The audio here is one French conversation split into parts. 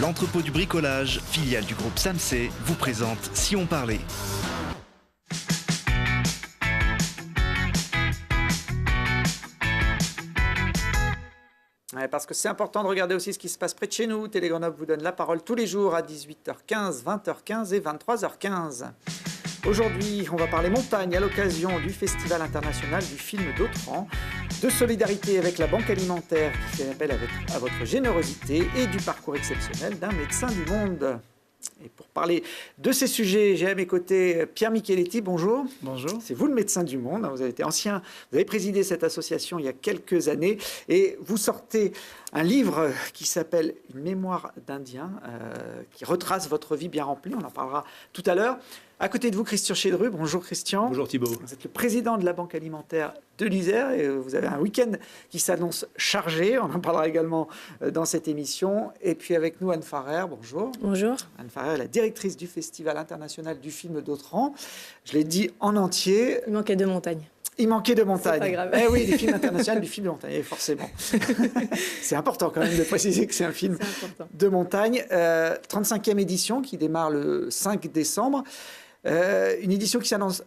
L'entrepôt du bricolage, filiale du groupe Samsé, vous présente Si on parlait. Ouais, parce que c'est important de regarder aussi ce qui se passe près de chez nous. Télé Grenoble vous donne la parole tous les jours à 18h15, 20h15 et 23h15. Aujourd'hui, on va parler montagne à l'occasion du Festival international du film d'Autran, de solidarité avec la Banque alimentaire qui fait appel à votre générosité et du parcours exceptionnel d'un médecin du monde. Et pour parler de ces sujets, j'ai à mes côtés Pierre Micheletti, bonjour. Bonjour. C'est vous le médecin du monde, vous avez été ancien, vous avez présidé cette association il y a quelques années et vous sortez un livre qui s'appelle Une mémoire d'Indien, qui retrace votre vie bien remplie, on en parlera tout à l'heure. À côté de vous, Christian Chedru, bonjour Christian. Bonjour Thibault. Vous êtes le président de la Banque alimentaire de l'Isère et vous avez un week-end qui s'annonce chargé. On en parlera également dans cette émission. Et puis avec nous, Anne Farrer, bonjour. Bonjour. Anne Farrer est la directrice du Festival international du film d'Autran. Je l'ai dit en entier. Il manquait de montagne. Il manquait de montagne. C'est pas grave. Eh oui, les films internationaux du film de montagne, forcément. C'est important quand même de préciser que c'est un film de montagne. 35e édition qui démarre le 5 décembre. Une édition qui s'annonce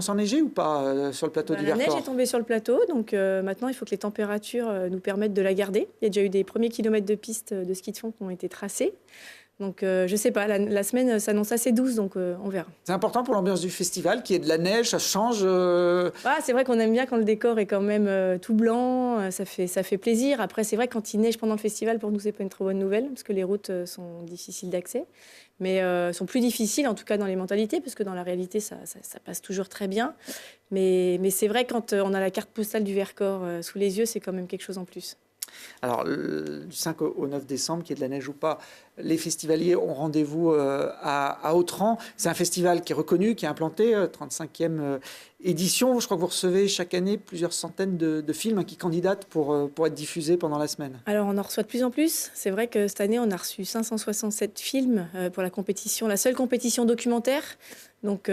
enneigée ou pas sur le plateau du Vercors ? La neige est tombée sur le plateau, donc maintenant il faut que les températures nous permettent de la garder. Il y a déjà eu des premiers kilomètres de pistes de ski de fond qui ont été tracés. Donc je ne sais pas, la semaine s'annonce assez douce, donc on verra. C'est important pour l'ambiance du festival, qu'il y ait de la neige, ça change C'est vrai qu'on aime bien quand le décor est quand même tout blanc, ça fait plaisir. Après, c'est vrai que quand il neige pendant le festival, pour nous, c'est pas une trop bonne nouvelle, parce que les routes sont difficiles d'accès. Mais sont plus difficiles, en tout cas dans les mentalités, parce que dans la réalité, ça passe toujours très bien. Mais c'est vrai, quand on a la carte postale du Vercors sous les yeux, c'est quand même quelque chose en plus. Alors, du 5 au 9 décembre, qu'il y ait de la neige ou pas, les festivaliers ont rendez-vous à Autran. C'est un festival qui est reconnu, qui est implanté, 35e édition. Je crois que vous recevez chaque année plusieurs centaines de films qui candidatent pour être diffusés pendant la semaine. Alors, on en reçoit de plus en plus. C'est vrai que cette année, on a reçu 567 films pour la compétition, la seule compétition documentaire. Donc,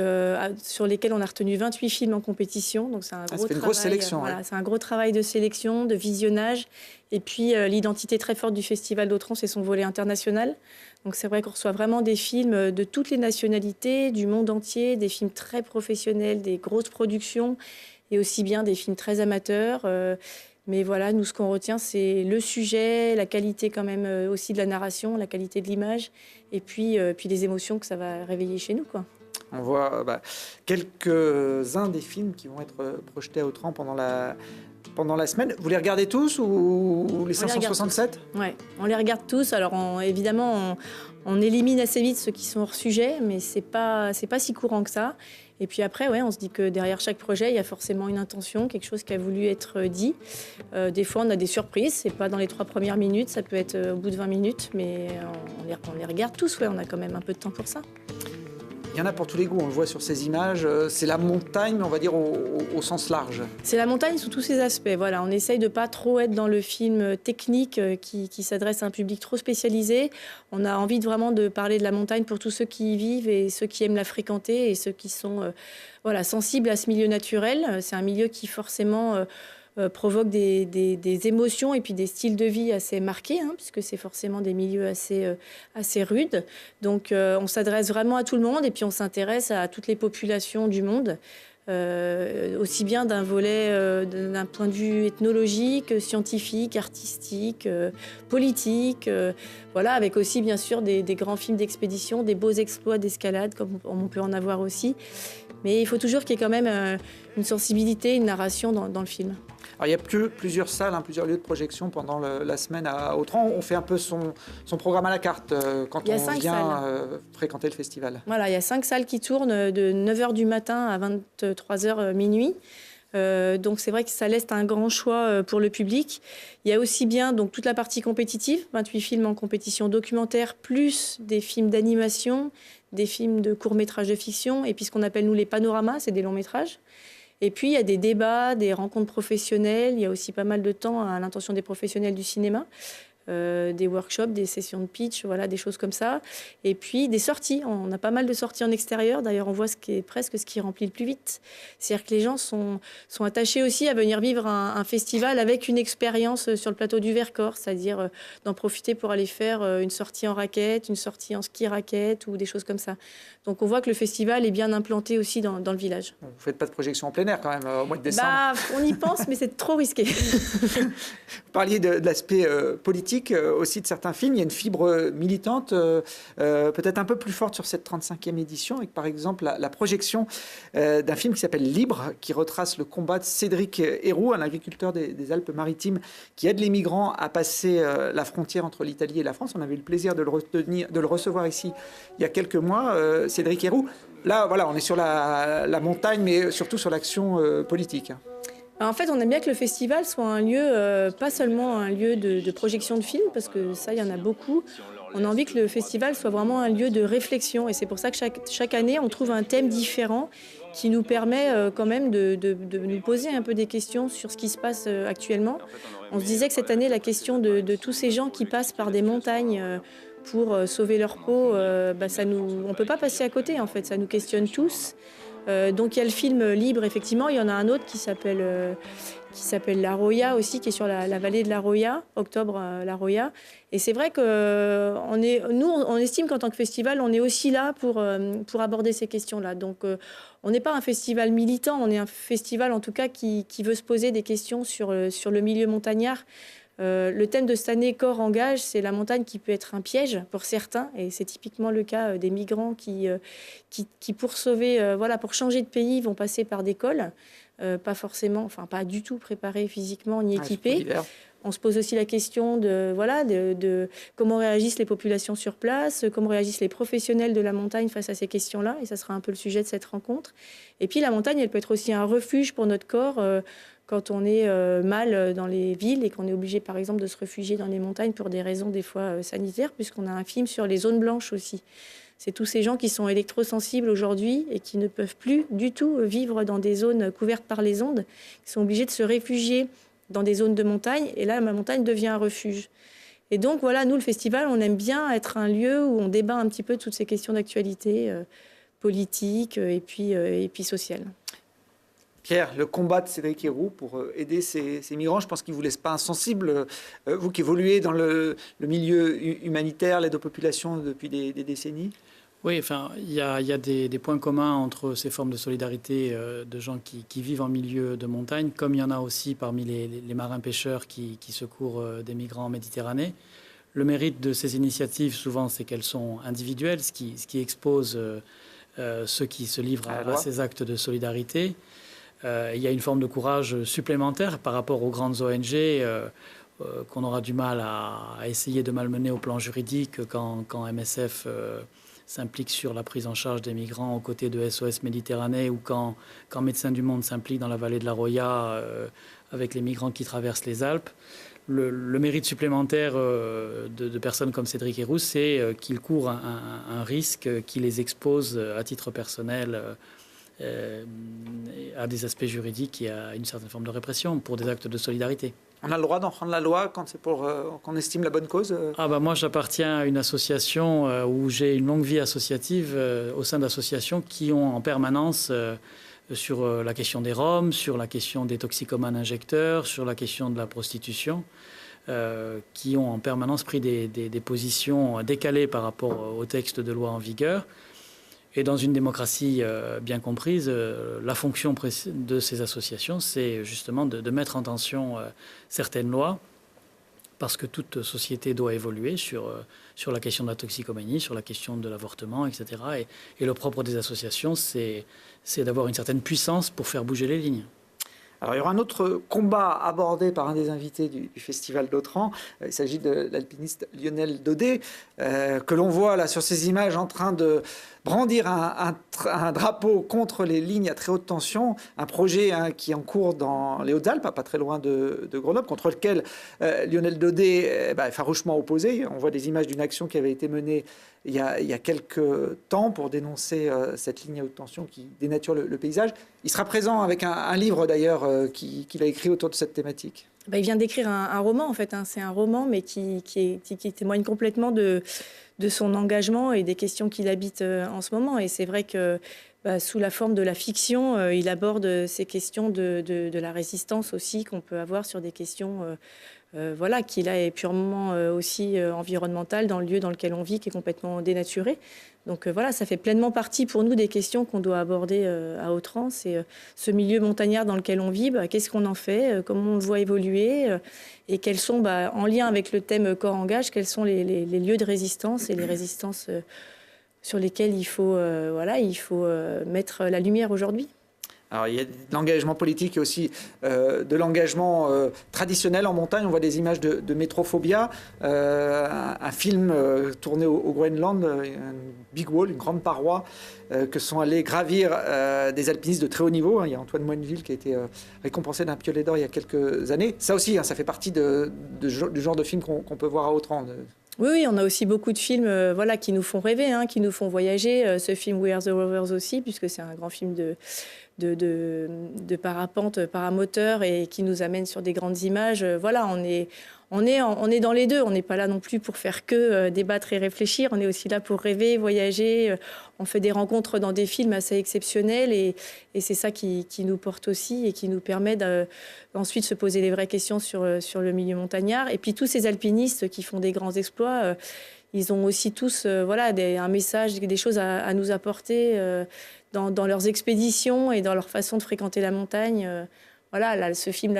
sur lesquels on a retenu 28 films en compétition. Donc, c'est un gros une grosse sélection. Voilà, c'est un gros travail de sélection, de visionnage. Et puis, l'identité très forte du Festival d'Autran, c'est son volet international. Donc, c'est vrai qu'on reçoit vraiment des films de toutes les nationalités, du monde entier, des films très professionnels, des grosses productions, et aussi bien des films très amateurs. Mais voilà, nous, ce qu'on retient, c'est le sujet, la qualité quand même aussi de la narration, la qualité de l'image, et puis les émotions que ça va réveiller chez nous, quoi. On voit quelques-uns des films qui vont être projetés à Autran pendant la semaine. Vous les regardez tous ou les 567 ? Oui, on les regarde tous. Alors évidemment, on élimine assez vite ceux qui sont hors sujet, mais c'est pas si courant que ça. Et puis après, on se dit que derrière chaque projet, il y a forcément une intention, quelque chose qui a voulu être dit. Des fois, on a des surprises. C'est pas dans les 3 premières minutes, ça peut être au bout de 20 minutes, mais on les regarde tous. On a quand même un peu de temps pour ça. Il y en a pour tous les goûts, on le voit sur ces images. C'est la montagne, on va dire, au sens large. C'est la montagne sous tous ses aspects. Voilà, on essaye de ne pas trop être dans le film technique qui s'adresse à un public trop spécialisé. On a envie vraiment de parler de la montagne pour tous ceux qui y vivent et ceux qui aiment la fréquenter et ceux qui sont sensibles à ce milieu naturel. C'est un milieu qui forcément provoque des émotions et puis des styles de vie assez marqués, puisque c'est forcément des milieux assez rudes. Donc on s'adresse vraiment à tout le monde et puis on s'intéresse à toutes les populations du monde, aussi bien d'un volet, d'un point de vue ethnologique, scientifique, artistique, politique, avec aussi bien sûr des grands films d'expédition, des beaux exploits d'escalade, comme on peut en avoir aussi. Mais il faut toujours qu'il y ait quand même une sensibilité, une narration dans le film. Alors, il y a plusieurs salles, plusieurs lieux de projection pendant la semaine à Autran. On fait un peu son programme à la carte quand on vient fréquenter le festival. Voilà, il y a 5 salles qui tournent de 9h du matin à 23h minuit. Donc c'est vrai que ça laisse un grand choix pour le public. Il y a aussi bien donc, toute la partie compétitive, 28 films en compétition documentaire, plus des films d'animation, des films de courts-métrages de fiction, et puis ce qu'on appelle nous les panoramas, c'est des longs-métrages. Et puis, il y a des débats, des rencontres professionnelles. Il y a aussi pas mal de temps à l'intention des professionnels du cinéma. des workshops, des sessions de pitch, voilà, des choses comme ça. Et puis des sorties. On a pas mal de sorties en extérieur. D'ailleurs, on voit presque ce qui remplit le plus vite. C'est-à-dire que les gens sont attachés aussi à venir vivre un festival avec une expérience sur le plateau du Vercors, c'est-à-dire d'en profiter pour aller faire une sortie en raquette, une sortie en ski raquette ou des choses comme ça. Donc on voit que le festival est bien implanté aussi dans le village. Vous ne faites pas de projection en plein air quand même au mois de décembre. On y pense, mais c'est trop risqué. Vous parliez de l'aspect politique aussi de certains films. Il y a une fibre militante peut-être un peu plus forte sur cette 35e édition, avec par exemple la projection d'un film qui s'appelle Libre, qui retrace le combat de Cédric Héroux, un agriculteur des Alpes-Maritimes qui aide les migrants à passer la frontière entre l'Italie et la France. On avait eu le plaisir de le recevoir ici il y a quelques mois, Cédric Héroux. Là, voilà, on est sur la montagne, mais surtout sur l'action politique. En fait, on aime bien que le festival soit un lieu, pas seulement un lieu de projection de films, parce que ça, il y en a beaucoup. On a envie que le festival soit vraiment un lieu de réflexion. Et c'est pour ça que chaque année, on trouve un thème différent qui nous permet quand même de nous poser un peu des questions sur ce qui se passe actuellement. On se disait que cette année, la question de tous ces gens qui passent par des montagnes pour sauver leur peau, on ne peut pas passer à côté, en fait. Ça nous questionne tous. Donc il y a le film Libre, effectivement. Il y en a un autre qui s'appelle La Roya aussi, qui est sur la vallée de la Roya, Octobre la Roya. Et c'est vrai qu'on estime qu'en tant que festival, on est aussi là pour aborder ces questions-là. Donc on n'est pas un festival militant, on est un festival en tout cas qui veut se poser des questions sur le milieu montagnard. Le thème de cette année, Corps Engage, c'est la montagne qui peut être un piège pour certains, et c'est typiquement le cas des migrants qui pour sauver, pour changer de pays, vont passer par des cols, pas du tout préparés physiquement ni équipés. On se pose aussi la question de comment réagissent les populations sur place, comment réagissent les professionnels de la montagne face à ces questions-là, et ça sera un peu le sujet de cette rencontre. Et puis la montagne, elle peut être aussi un refuge pour notre corps. Quand on est mal dans les villes et qu'on est obligé, par exemple, de se réfugier dans les montagnes pour des raisons des fois sanitaires, puisqu'on a un film sur les zones blanches aussi. C'est tous ces gens qui sont électrosensibles aujourd'hui et qui ne peuvent plus du tout vivre dans des zones couvertes par les ondes, qui sont obligés de se réfugier dans des zones de montagne. Et là, ma montagne devient un refuge. Et donc, voilà, nous, le festival, on aime bien être un lieu où on débat un petit peu de toutes ces questions d'actualité politique et puis sociale. Pierre, le combat de Cédric Héroux pour aider ces migrants, je pense qu'il ne vous laisse pas insensible. Vous qui évoluez dans le milieu humanitaire, l'aide aux populations depuis des décennies. Oui, enfin, il y a des points communs entre ces formes de solidarité de gens qui vivent en milieu de montagne, comme il y en a aussi parmi les marins-pêcheurs qui secourent des migrants en Méditerranée. Le mérite de ces initiatives, souvent, c'est qu'elles sont individuelles, ce qui expose ceux qui se livrent à ces actes de solidarité. Il y a une forme de courage supplémentaire par rapport aux grandes ONG qu'on aura du mal à essayer de malmener au plan juridique quand MSF s'implique sur la prise en charge des migrants aux côtés de SOS Méditerranée ou quand Médecins du Monde s'implique dans la vallée de la Roya avec les migrants qui traversent les Alpes. Le mérite supplémentaire de personnes comme Cédric Héroux, c'est qu'ils courent un risque qui les expose à titre personnel à des aspects juridiques et à une certaine forme de répression pour des actes de solidarité. On a le droit d'en prendre la loi quand c'est pour qu'on estime la bonne cause Moi, j'appartiens à une association où j'ai une longue vie associative au sein d'associations qui ont en permanence sur la question des Roms, sur la question des toxicomanes injecteurs, sur la question de la prostitution, qui ont en permanence pris des positions décalées par rapport au texte de loi en vigueur. Et dans une démocratie bien comprise, la fonction de ces associations, c'est justement de mettre en tension certaines lois, parce que toute société doit évoluer sur la question de la toxicomanie, sur la question de l'avortement, etc. Et le propre des associations, c'est d'avoir une certaine puissance pour faire bouger les lignes. Alors, il y aura un autre combat abordé par un des invités du Festival d'Autran. Il s'agit de l'alpiniste Lionel Daudet, que l'on voit là sur ces images en train de brandir un drapeau contre les lignes à très haute tension, un projet qui est en cours dans les Hautes-Alpes, pas très loin de Grenoble, contre lequel Lionel Daudet est farouchement opposé. On voit des images d'une action qui avait été menée il y a quelques temps pour dénoncer cette ligne à haute tension qui dénature le paysage. Il sera présent avec un livre d'ailleurs qu'il a écrit autour de cette thématique. Il vient d'écrire un roman, en fait. C'est un roman, mais qui témoigne complètement de son engagement et des questions qu'il habite en ce moment. Et c'est vrai que sous la forme de la fiction, il aborde ces questions de la résistance aussi qu'on peut avoir sur des questions qui là est purement aussi environnementale dans le lieu dans lequel on vit, qui est complètement dénaturé. Donc ça fait pleinement partie pour nous des questions qu'on doit aborder à outrance. C'est ce milieu montagnard dans lequel on vit, qu'est-ce qu'on en fait, comment on le voit évoluer et quels sont, en lien avec le thème Corps Engage, quels sont les lieux de résistance et les résistances sur lesquelles il faut mettre la lumière aujourd'hui. Alors, il y a de l'engagement politique et aussi de l'engagement traditionnel en montagne. On voit des images de Métrophobia, un film tourné au Groenland, une big wall, une grande paroi que sont allés gravir des alpinistes de très haut niveau. Il y a Antoine Moineville qui a été récompensé d'un piolet d'or il y a quelques années. Ça aussi, ça fait partie du genre de film qu'on peut voir à Autran. Oui, on a aussi beaucoup de films qui nous font rêver, qui nous font voyager. Ce film We Are the Rovers aussi, puisque c'est un grand film de parapente, paramoteur et qui nous amène sur des grandes images. On est dans les deux. On n'est pas là non plus pour faire que débattre et réfléchir. On est aussi là pour rêver, voyager. On fait des rencontres dans des films assez exceptionnels et c'est ça qui nous porte aussi et qui nous permet ensuite se poser les vraies questions sur le milieu montagnard. Et puis tous ces alpinistes qui font des grands exploits, ils ont aussi tous un message, des choses à nous apporter dans leurs expéditions et dans leur façon de fréquenter la montagne. Ce film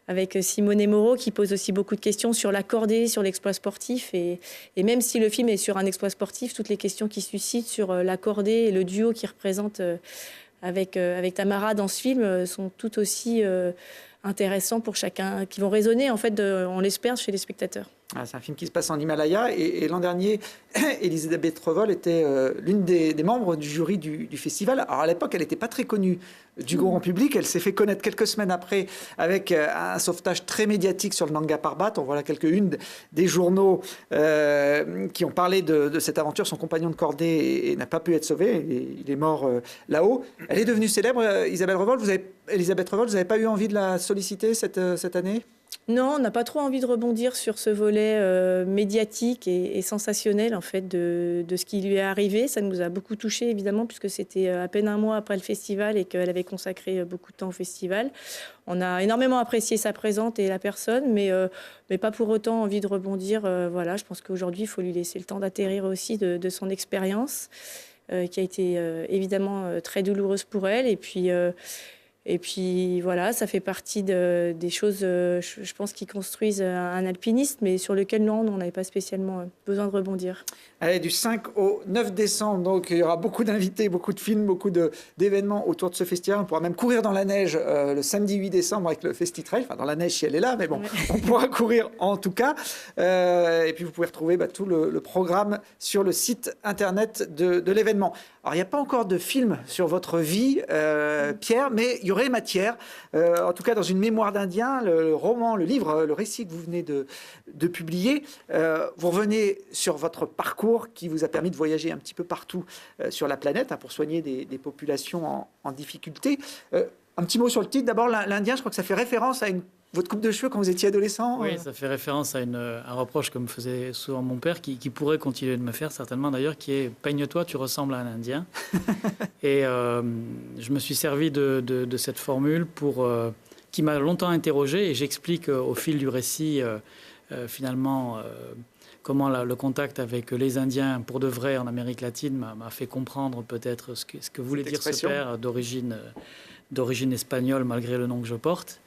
avec Simone Moreau qui pose aussi beaucoup de questions sur la cordée, sur l'exploit sportif. Et même si le film est sur un exploit sportif, toutes les questions qu'il suscite sur la cordée et le duo qu'il représente avec Tamara dans ce film sont tout aussi intéressants pour chacun, qui vont résonner, en fait, on l'espère, chez les spectateurs. C'est un film qui se passe en Himalaya et l'an dernier, Elisabeth Revol était l'une des membres du jury du festival. Alors à l'époque, elle n'était pas très connue du grand public. Elle s'est fait connaître quelques semaines après avec un sauvetage très médiatique sur le Nanga Parbat. On voit là quelques-unes des journaux qui ont parlé de cette aventure. Son compagnon de cordée et n'a pas pu être sauvé. Il est mort là-haut. Elle est devenue célèbre, Elisabeth Revol. Vous n'avez pas eu envie de la solliciter cette année ? Non, on n'a pas trop envie de rebondir sur ce volet médiatique et sensationnel en fait de ce qui lui est arrivé. Ça nous a beaucoup touchés évidemment puisque c'était à peine un mois après le festival et qu'elle avait consacré beaucoup de temps au festival. On a énormément apprécié sa présence et la personne, mais pas pour autant envie de rebondir. Je pense qu'aujourd'hui, il faut lui laisser le temps d'atterrir aussi de son expérience qui a été évidemment très douloureuse pour elle. Et puis ça fait partie des choses, je pense, qui construisent un alpiniste, mais sur lequel, non, on n'avait pas spécialement besoin de rebondir. Allez, du 5 au 9 décembre, donc il y aura beaucoup d'invités, beaucoup de films, beaucoup d'événements autour de ce festival. On pourra même courir dans la neige le samedi 8 décembre avec le Festi-Trail. Enfin, dans la neige si elle est là, mais bon, ouais. On pourra courir en tout cas. Et puis vous pouvez retrouver tout le programme sur le site internet de l'événement. Alors, il n'y a pas encore de film sur votre vie, Pierre, mais il y aurait matière. En tout cas, dans une mémoire d'Indien, le roman, le livre, le récit que vous venez de publier, vous revenez sur votre parcours qui vous a permis de voyager un petit peu partout sur la planète pour soigner des populations en difficulté. Un petit mot sur le titre. D'abord, l'Indien, je crois que ça fait référence à votre coupe de cheveux quand vous étiez adolescent. Oui, ça fait référence à un reproche que me faisait souvent mon père, qui pourrait continuer de me faire certainement d'ailleurs, qui est « peigne-toi, tu ressembles à un Indien ». Et je me suis servi de cette formule qui m'a longtemps interrogé, et j'explique au fil du récit finalement comment le contact avec les Indiens pour de vrai en Amérique latine m'a fait comprendre peut-être ce que voulait dire ce père d'origine espagnole malgré le nom que je porte.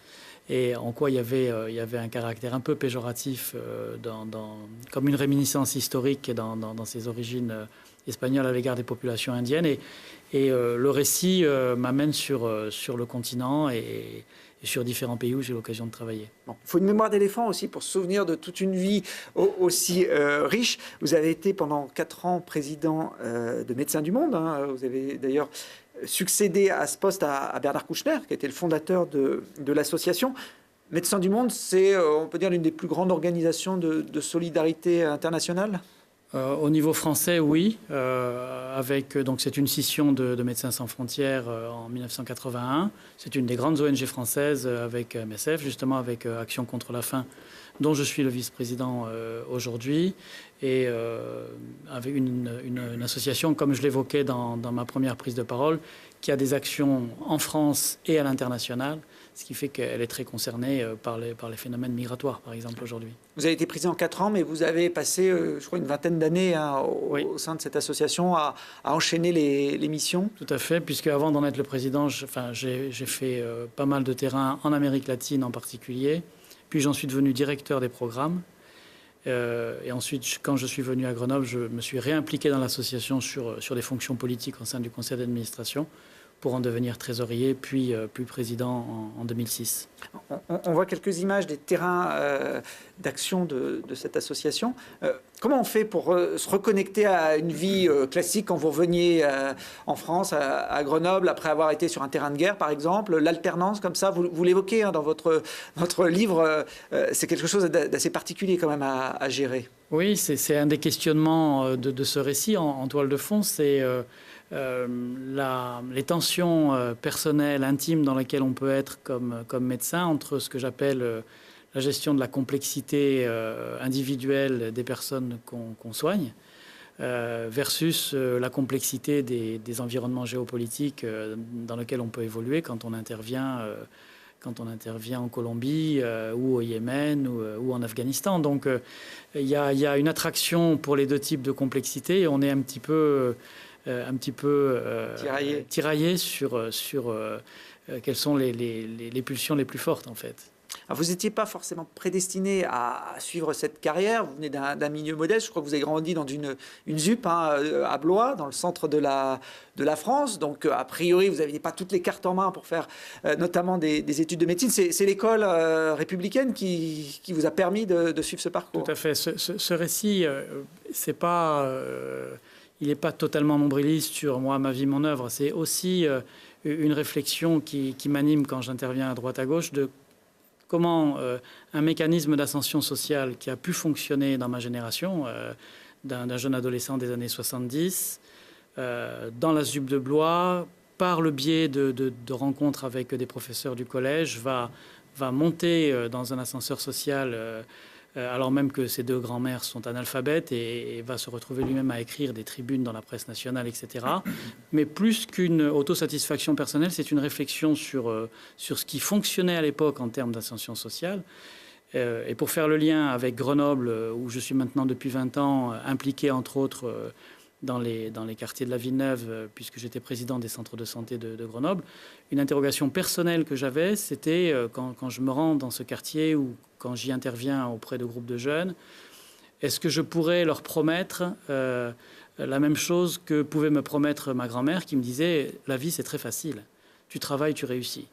Et en quoi il y avait un caractère un peu péjoratif, comme une réminiscence historique dans ses origines espagnoles à l'égard des populations indiennes. Et le récit m'amène sur le continent et sur différents pays où j'ai l'occasion de travailler. Bon, il faut une mémoire d'éléphant aussi pour se souvenir de toute une vie aussi riche. Vous avez été pendant 4 ans président de Médecins du Monde. Vous avez d'ailleurs succédé à ce poste à Bernard Kouchner, qui était le fondateur de l'association. Médecins du Monde, c'est, on peut dire, l'une des plus grandes organisations de solidarité internationale. Au niveau français, oui. Donc c'est une scission de Médecins sans frontières en 1981. C'est une des grandes ONG françaises avec MSF, justement avec Action contre la faim, dont je suis le vice-président aujourd'hui, et avec une association, comme je l'évoquais dans ma première prise de parole, qui a des actions en France et à l'international, ce qui fait qu'elle est très concernée par les phénomènes migratoires, par exemple, aujourd'hui. Vous avez été président 4 ans, mais vous avez passé, je crois, une vingtaine d'années au sein de cette association à enchaîner les missions. Tout à fait, puisque avant d'en être le président, j'ai fait pas mal de terrain en Amérique latine en particulier. Puis j'en suis devenu directeur des programmes. Et ensuite, quand je suis venu à Grenoble, je me suis réimpliqué dans l'association sur des fonctions politiques au sein du conseil d'administration pour en devenir trésorier, puis président en 2006. On voit quelques images des terrains d'action de cette association. Comment on fait pour se reconnecter à une vie classique quand vous reveniez en France, à Grenoble, après avoir été sur un terrain de guerre, par exemple? L'alternance, comme ça, vous l'évoquez dans votre livre, c'est quelque chose d'assez particulier quand même à gérer. Oui, c'est un des questionnements de ce récit en toile de fond, c'est... les tensions personnelles, intimes dans lesquelles on peut être comme médecin entre ce que j'appelle la gestion de la complexité individuelle des personnes qu'on soigne versus la complexité des environnements géopolitiques dans lesquels on peut évoluer quand on intervient en Colombie ou au Yémen ou en Afghanistan. Donc il y a une attraction pour les deux types de complexité et on est un petit peu tiraillé sur quelles sont les pulsions les plus fortes, en fait. Alors, vous n'étiez pas forcément prédestiné à suivre cette carrière. Vous venez d'un milieu modeste. Je crois que vous avez grandi dans une ZUP à Blois, dans le centre de la France. Donc, a priori, vous n'aviez pas toutes les cartes en main pour faire notamment des études de médecine. C'est l'école républicaine qui vous a permis de suivre ce parcours. Tout à fait. Ce récit, il n'est pas totalement nombriliste sur moi, ma vie, mon œuvre. C'est aussi une réflexion qui m'anime quand j'interviens à droite à gauche de comment un mécanisme d'ascension sociale qui a pu fonctionner dans ma génération, d'un jeune adolescent des années 70, dans la ZUP de Blois, par le biais de rencontres avec des professeurs du collège, va monter dans un ascenseur social alors même que ses deux grands-mères sont analphabètes et va se retrouver lui-même à écrire des tribunes dans la presse nationale, etc. Mais plus qu'une autosatisfaction personnelle, c'est une réflexion sur ce qui fonctionnait à l'époque en termes d'ascension sociale. Et pour faire le lien avec Grenoble, où je suis maintenant depuis 20 ans impliqué, entre autres, dans les quartiers de la Villeneuve, puisque j'étais président des centres de santé de Grenoble, une interrogation personnelle que j'avais, c'était quand je me rends dans ce quartier ou quand j'y interviens auprès de groupes de jeunes, est-ce que je pourrais leur promettre la même chose que pouvait me promettre ma grand-mère qui me disait « la vie, c'est très facile, tu travailles, tu réussis ».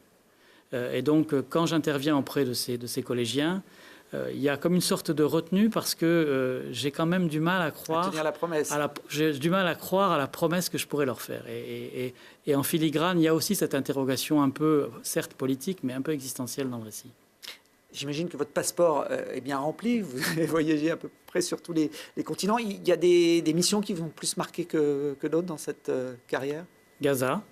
Et donc, quand j'interviens auprès de ces collégiens, il y a comme une sorte de retenue parce que j'ai quand même du mal à croire... À tenir la promesse. J'ai du mal à croire à la promesse que je pourrais leur faire. Et en filigrane, il y a aussi cette interrogation un peu, certes politique, mais un peu existentielle dans le récit. J'imagine que votre passeport est bien rempli. Vous avez voyagé à peu près sur tous les continents. Il y a des missions qui vous ont plus marqué que d'autres dans cette carrière? Gaza,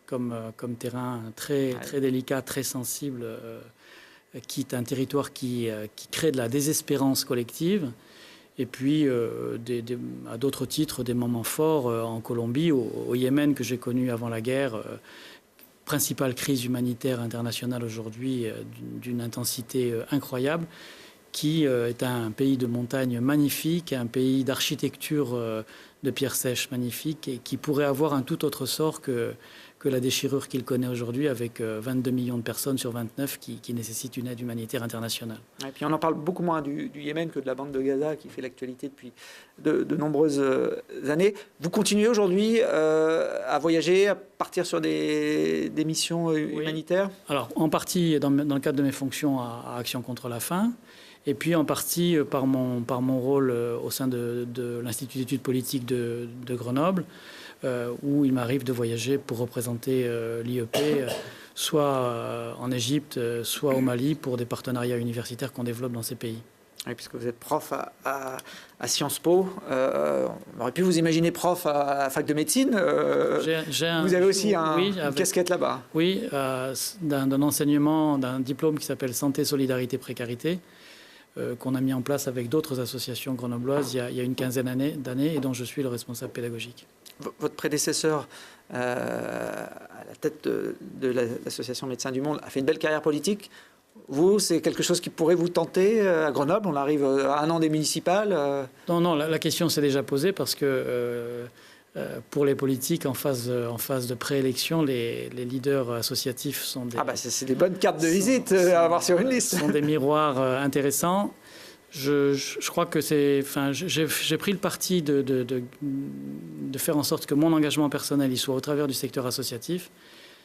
comme terrain très délicat, très sensible, qui est un territoire qui crée de la désespérance collective. Et puis, à d'autres titres, des moments forts en Colombie, au Yémen, que j'ai connu avant la guerre, principale crise humanitaire internationale aujourd'hui d'une intensité incroyable, qui est un pays de montagne magnifique, un pays d'architecture de pierres sèches magnifique, et qui pourrait avoir un tout autre sort que la déchirure qu'il connaît aujourd'hui, avec 22 millions de personnes sur 29 qui nécessitent une aide humanitaire internationale. Et puis on en parle beaucoup moins du Yémen que de la bande de Gaza, qui fait l'actualité depuis de nombreuses années. Vous continuez aujourd'hui à voyager, à partir sur des missions humanitaires? Alors, en partie dans le cadre de mes fonctions à Action contre la faim, et puis en partie par mon rôle au sein de l'Institut d'études politiques de Grenoble, où il m'arrive de voyager pour représenter l'IEP, soit en Égypte, soit au Mali, pour des partenariats universitaires qu'on développe dans ces pays. Oui, puisque vous êtes prof à Sciences Po. On aurait pu vous imaginer prof à la fac de médecine. Vous avez aussi une casquette là-bas. Oui, d'un enseignement, d'un diplôme qui s'appelle Santé, Solidarité, Précarité, qu'on a mis en place avec d'autres associations grenobloises il y a une quinzaine d'années et dont je suis le responsable pédagogique. Votre prédécesseur à la tête de l'association Médecins du Monde a fait une belle carrière politique. Vous, c'est quelque chose qui pourrait vous tenter à Grenoble? On arrive à un an des municipales. Non, la question s'est déjà posée parce que pour les politiques, en phase de préélection, les leaders associatifs sont des... c'est des bonnes cartes de visite à avoir sur une liste. Sont des miroirs intéressants. Je crois que j'ai pris le parti de faire en sorte que mon engagement personnel il soit au travers du secteur associatif.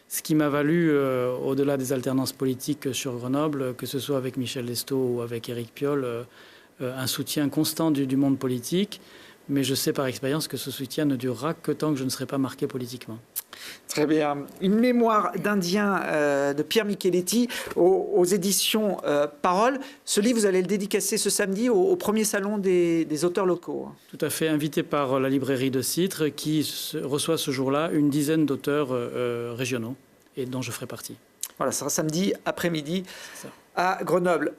Ce qui m'a valu, au-delà des alternances politiques sur Grenoble, que ce soit avec Michel Lestot ou avec Éric Piolle, un soutien constant du monde politique. Mais je sais par expérience que ce soutien ne durera que tant que je ne serai pas marqué politiquement. Très bien. Une mémoire d'Indien de Pierre Micheletti aux éditions Parole. Ce livre, vous allez le dédicacer ce samedi au premier salon des auteurs locaux. Tout à fait, invité par la librairie de Citre qui reçoit ce jour-là une dizaine d'auteurs régionaux et dont je ferai partie. Voilà, ça sera samedi après-midi à Grenoble.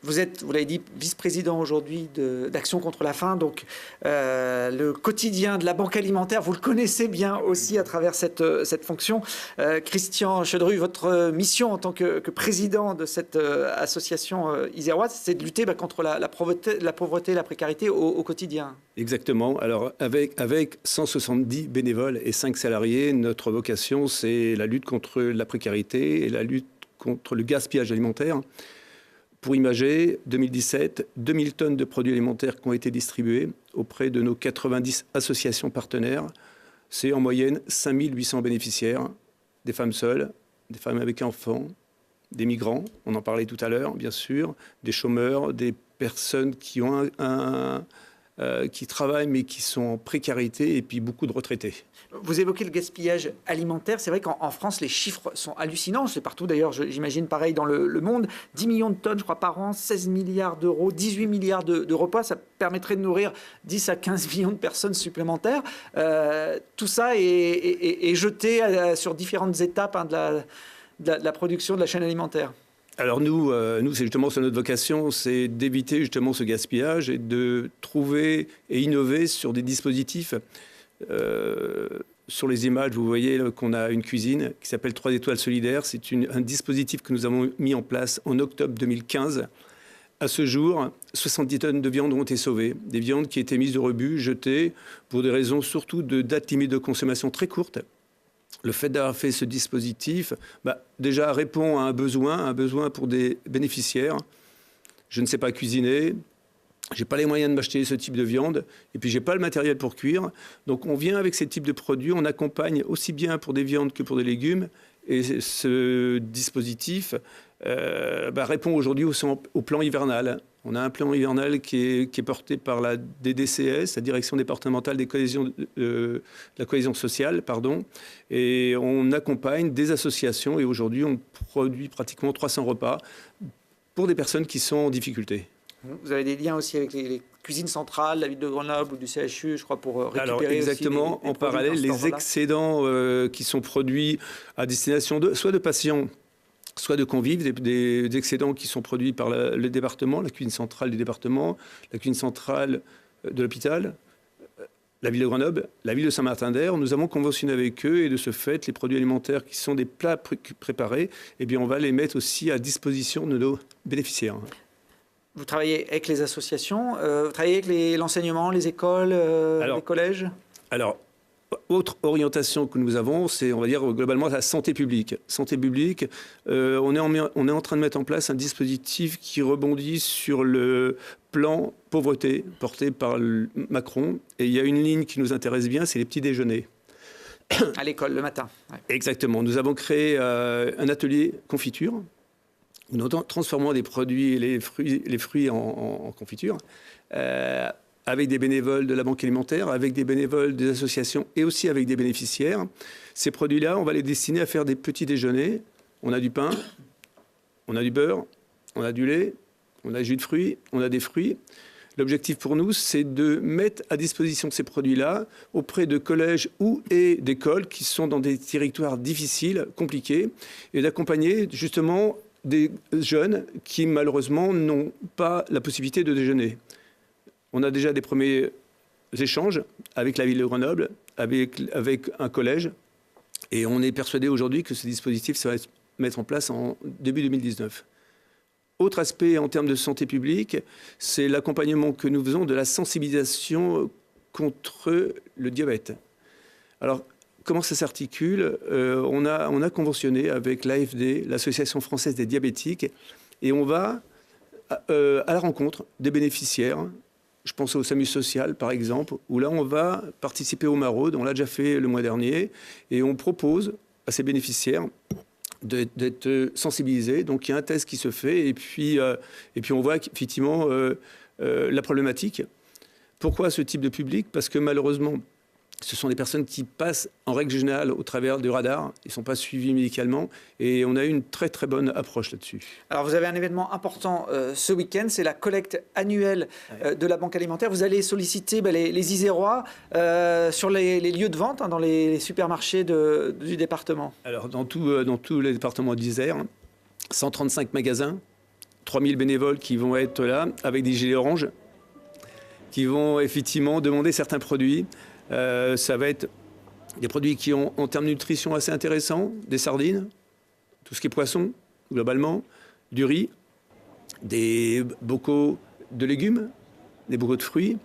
Vous êtes, vous l'avez dit, vice-président aujourd'hui d'Action contre la faim. Donc, le quotidien de la banque alimentaire, vous le connaissez bien aussi à travers cette fonction. Christian Chedru, votre mission en tant que président de cette association iséroise, c'est de lutter contre la pauvreté et la précarité au quotidien. Exactement. Alors, avec 170 bénévoles et 5 salariés, notre vocation, c'est la lutte contre la précarité et la lutte contre le gaspillage alimentaire. Pour imager, 2017, 2000 tonnes de produits alimentaires qui ont été distribués auprès de nos 90 associations partenaires. C'est en moyenne 5800 bénéficiaires, des femmes seules, des femmes avec enfants, des migrants, on en parlait tout à l'heure, bien sûr, des chômeurs, des personnes qui ont qui travaillent mais qui sont en précarité et puis beaucoup de retraités. Vous évoquez le gaspillage alimentaire. C'est vrai qu'en France, les chiffres sont hallucinants. C'est partout d'ailleurs, j'imagine pareil dans le monde. 10 millions de tonnes, je crois, par an, 16 milliards d'euros, 18 milliards de repas. Ça permettrait de nourrir 10 à 15 millions de personnes supplémentaires. Tout ça est jeté sur différentes étapes de la production de la chaîne alimentaire. Alors nous c'est justement notre vocation, c'est d'éviter justement ce gaspillage et de trouver et innover sur des dispositifs. Sur les images, vous voyez qu'on a une cuisine qui s'appelle 3 étoiles solidaires. C'est un dispositif que nous avons mis en place en octobre 2015. À ce jour, 70 tonnes de viande ont été sauvées. Des viandes qui étaient mises de rebut, jetées, pour des raisons surtout de date limite de consommation très courte. Le fait d'avoir fait ce dispositif, déjà répond à un besoin pour des bénéficiaires. Je ne sais pas cuisiner. Je n'ai pas les moyens de m'acheter ce type de viande et puis je n'ai pas le matériel pour cuire. Donc on vient avec ces types de produits, on accompagne aussi bien pour des viandes que pour des légumes. Et ce dispositif répond aujourd'hui au plan hivernal. On a un plan hivernal qui est porté par la DDCS, la Direction départementale de la cohésion sociale, et on accompagne des associations et aujourd'hui on produit pratiquement 300 repas pour des personnes qui sont en difficulté. Vous avez des liens aussi avec les cuisines centrales, la ville de Grenoble ou du CHU, je crois, pour récupérer. Alors exactement, aussi en parallèle, les excédents qui sont produits à destination soit de patients, soit de convives, des excédents qui sont produits par le département, la cuisine centrale du département, la cuisine centrale de l'hôpital, la ville de Grenoble, la ville de Saint-Martin-d'Air. Nous avons conventionné avec eux et de ce fait, les produits alimentaires qui sont des plats préparés, on va les mettre aussi à disposition de nos bénéficiaires. Vous travaillez avec les associations, vous travaillez avec l'enseignement, les écoles, les collèges? Alors, autre orientation que nous avons, c'est, on va dire, globalement, la santé publique. Santé publique, on est en train de mettre en place un dispositif qui rebondit sur le plan pauvreté porté par Macron. Et il y a une ligne qui nous intéresse bien, c'est les petits déjeuners. À l'école, le matin. Ouais. Exactement. Nous avons créé un atelier confiture. Nous transformons des produits et les fruits en confiture, avec des bénévoles de la banque alimentaire, avec des bénévoles des associations et aussi avec des bénéficiaires. Ces produits-là, on va les destiner à faire des petits déjeuners. On a du pain, on a du beurre, on a du lait, On a jus de fruits, on a des fruits. L'objectif pour nous, c'est de mettre à disposition ces produits-là auprès de collèges et d'écoles qui sont dans des territoires difficiles, compliqués, et d'accompagner justement des jeunes qui malheureusement n'ont pas la possibilité de déjeuner. On a déjà des premiers échanges avec la ville de Grenoble, avec un collège, et on est persuadé aujourd'hui que ce dispositif ça va se mettre en place en début 2019. Autre aspect en termes de santé publique, c'est l'accompagnement que nous faisons de la sensibilisation contre le diabète. Alors, comment ça s'articule ? On a conventionné avec l'AFD, l'Association française des diabétiques, et on va à la rencontre des bénéficiaires. Je pense au SAMU social, par exemple, où là, on va participer au Maraude. On l'a déjà fait le mois dernier, et on propose à ces bénéficiaires d'être sensibilisés. Donc il y a un test qui se fait et puis on voit effectivement la problématique. Pourquoi ce type de public ? Parce que malheureusement, ce sont des personnes qui passent en règle générale au travers du radar. Ils ne sont pas suivis médicalement et on a eu une très très bonne approche là-dessus. Alors vous avez un événement important ce week-end, c'est la collecte annuelle de la Banque alimentaire. Vous allez solliciter les Isérois sur les lieux de vente, dans les supermarchés du département. Alors dans tous les départements d'Isère, 135 magasins, 3000 bénévoles qui vont être là avec des gilets oranges, qui vont effectivement demander certains produits. Ça va être des produits qui ont, en termes de nutrition, assez intéressants, des sardines, tout ce qui est poisson, globalement, du riz, des bocaux de légumes, des bocaux de fruits.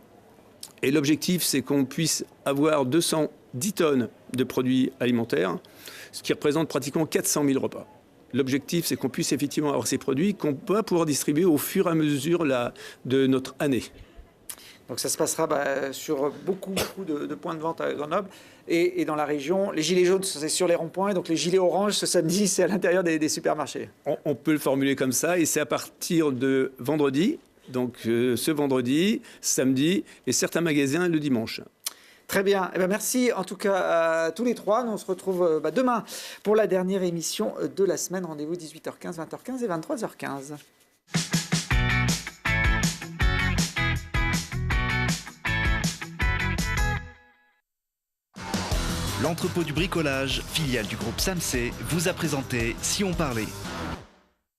Et l'objectif, c'est qu'on puisse avoir 210 tonnes de produits alimentaires, ce qui représente pratiquement 400 000 repas. L'objectif, c'est qu'on puisse effectivement avoir ces produits qu'on va pouvoir distribuer au fur et à mesure de notre année. Donc ça se passera sur beaucoup de points de vente à Grenoble et dans la région. Les gilets jaunes, c'est sur les ronds-points, et donc les gilets oranges, ce samedi, c'est à l'intérieur des supermarchés. On peut le formuler comme ça, et c'est à partir de vendredi, donc ce vendredi, samedi, et certains magasins le dimanche. Très bien. Merci en tout cas à tous les trois. Nous on se retrouve demain pour la dernière émission de la semaine. Rendez-vous 18h15, 20h15 et 23h15. L'entrepôt du bricolage, filiale du groupe SAMC, vous a présenté Si on parlait.